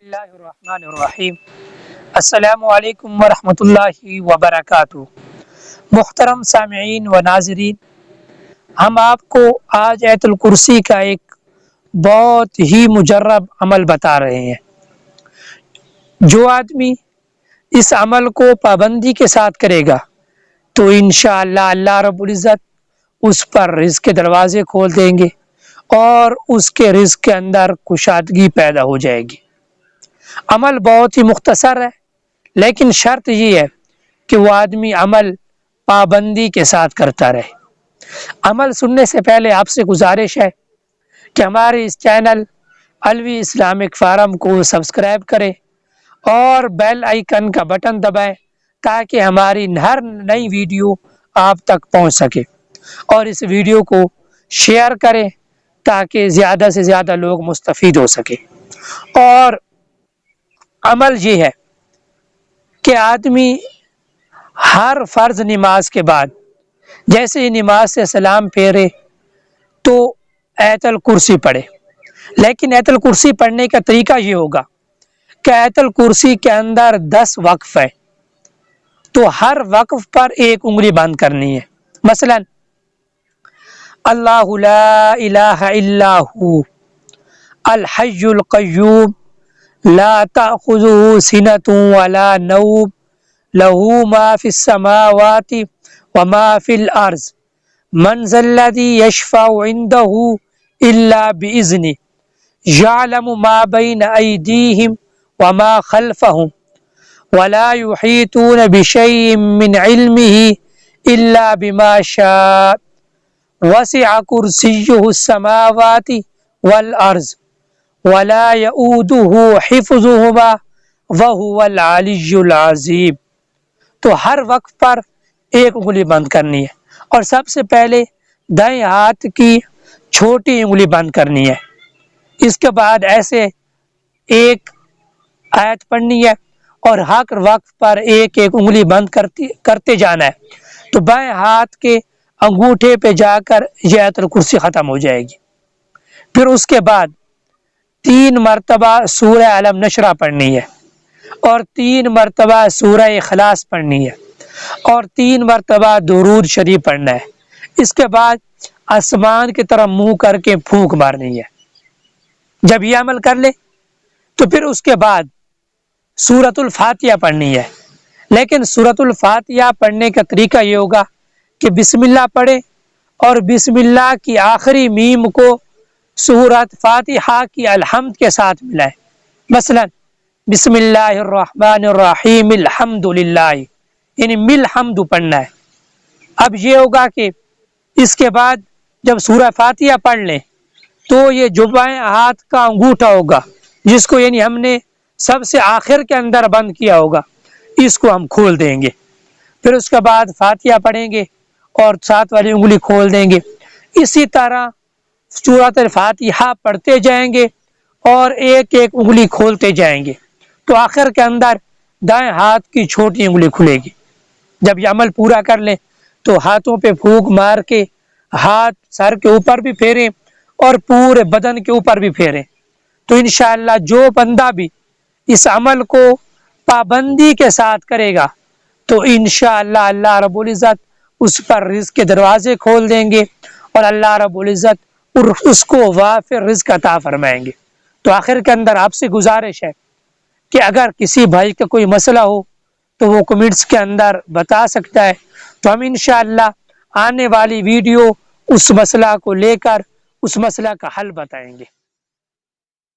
اللہ الرحمن الرحیم۔ السلام علیکم ورحمۃ اللہ وبرکاتہ۔ محترم سامعین و ناظرین، ہم آپ کو آج آیت الکرسی کا ایک بہت ہی مجرب عمل بتا رہے ہیں۔ جو آدمی اس عمل کو پابندی کے ساتھ کرے گا تو انشاءاللہ اللہ رب العزت اس پر رزق کے دروازے کھول دیں گے اور اس کے رزق کے اندر کشادگی پیدا ہو جائے گی۔ عمل بہت ہی مختصر ہے، لیکن شرط یہ ہے کہ وہ آدمی عمل پابندی کے ساتھ کرتا رہے۔ عمل سننے سے پہلے آپ سے گزارش ہے کہ ہمارے اس چینل علوی اسلامک فارم کو سبسکرائب کریں اور بیل آئیکن کا بٹن دبائیں تاکہ ہماری ہر نئی ویڈیو آپ تک پہنچ سکے، اور اس ویڈیو کو شیئر کریں تاکہ زیادہ سے زیادہ لوگ مستفید ہو سکے۔ اور عمل یہ ہے کہ آدمی ہر فرض نماز کے بعد جیسے ہی نماز سے سلام پھیرے تو آیت الکرسی پڑھے، لیکن آیت الکرسی پڑھنے کا طریقہ یہ ہوگا کہ آیت الکرسی کے اندر 10 وقف ہے، تو ہر وقف پر ایک انگلی بند کرنی ہے۔ مثلا اللہ لا الہ الا ہو الحی القیوم لا تأخذه سنة ولا نوم له ما في السماوات وما في الأرض من ذا الذي يشفع عنده إلا بإذنه يعلم ما بين أيديهم وما خلفهم ولا يحيطون بشيء من علمه إلا بما شاء وسع كرسيه السماوات والأرض ولا يؤوده حفظهما وهو العلی العظیم۔ تو ہر وقت پر ایک انگلی بند کرنی ہے، اور سب سے پہلے دائیں ہاتھ کی چھوٹی انگلی بند کرنی ہے۔ اس کے بعد ایسے ایک آیت پڑھنی ہے اور ہر وقت پر ایک ایک انگلی بند کرتے جانا ہے، تو بائیں ہاتھ کے انگوٹھے پہ جا کر یہ آیت الکرسی ختم ہو جائے گی۔ پھر اس کے بعد 3 مرتبہ سورہ علم نشرہ پڑھنی ہے، اور 3 مرتبہ سورہ اخلاص پڑھنی ہے، اور 3 مرتبہ درود شریف پڑھنا ہے۔ اس کے بعد آسمان کی طرف منہ کر کے پھونک مارنی ہے۔ جب یہ عمل کر لے تو پھر اس کے بعد سورۃ الفاتحہ پڑھنی ہے، لیکن سورۃ الفاتحہ پڑھنے کا طریقہ یہ ہوگا کہ بسم اللہ پڑھے اور بسم اللہ کی آخری میم کو سورۃ فاتحہ کی الحمد کے ساتھ ملائے۔ مثلا بسم اللہ الرحمن الرحیم الحمد للہ، یعنی مل حمد پڑھنا ہے۔ اب یہ ہوگا کہ اس کے بعد جب سورہ فاتحہ پڑھ لیں تو یہ جو بائیں ہاتھ کا انگوٹھا ہوگا جس کو یعنی ہم نے سب سے آخر کے اندر بند کیا ہوگا، اس کو ہم کھول دیں گے۔ پھر اس کے بعد فاتحہ پڑھیں گے اور ساتھ والی انگلی کھول دیں گے۔ اسی طرح سورۃ الفاتحہ پڑھتے جائیں گے اور ایک ایک انگلی کھولتے جائیں گے، تو آخر کے اندر دائیں ہاتھ کی چھوٹی انگلی کھلے گی۔ جب یہ عمل پورا کر لیں تو ہاتھوں پہ پھونک مار کے ہاتھ سر کے اوپر بھی پھیریں اور پورے بدن کے اوپر بھی پھیریں، تو انشاءاللہ جو بندہ بھی اس عمل کو پابندی کے ساتھ کرے گا تو انشاءاللہ اللہ رب العزت اس پر رزق کے دروازے کھول دیں گے، اور اللہ رب العزت اس کو وافر رزق عطا فرمائیں گے۔ تو آخر کے اندر آپ سے گزارش ہے کہ اگر کسی بھائی کا کوئی مسئلہ ہو تو وہ کمنٹس کے اندر بتا سکتا ہے، تو ہم انشاءاللہ آنے والی ویڈیو اس مسئلہ کو لے کر اس مسئلہ کا حل بتائیں گے۔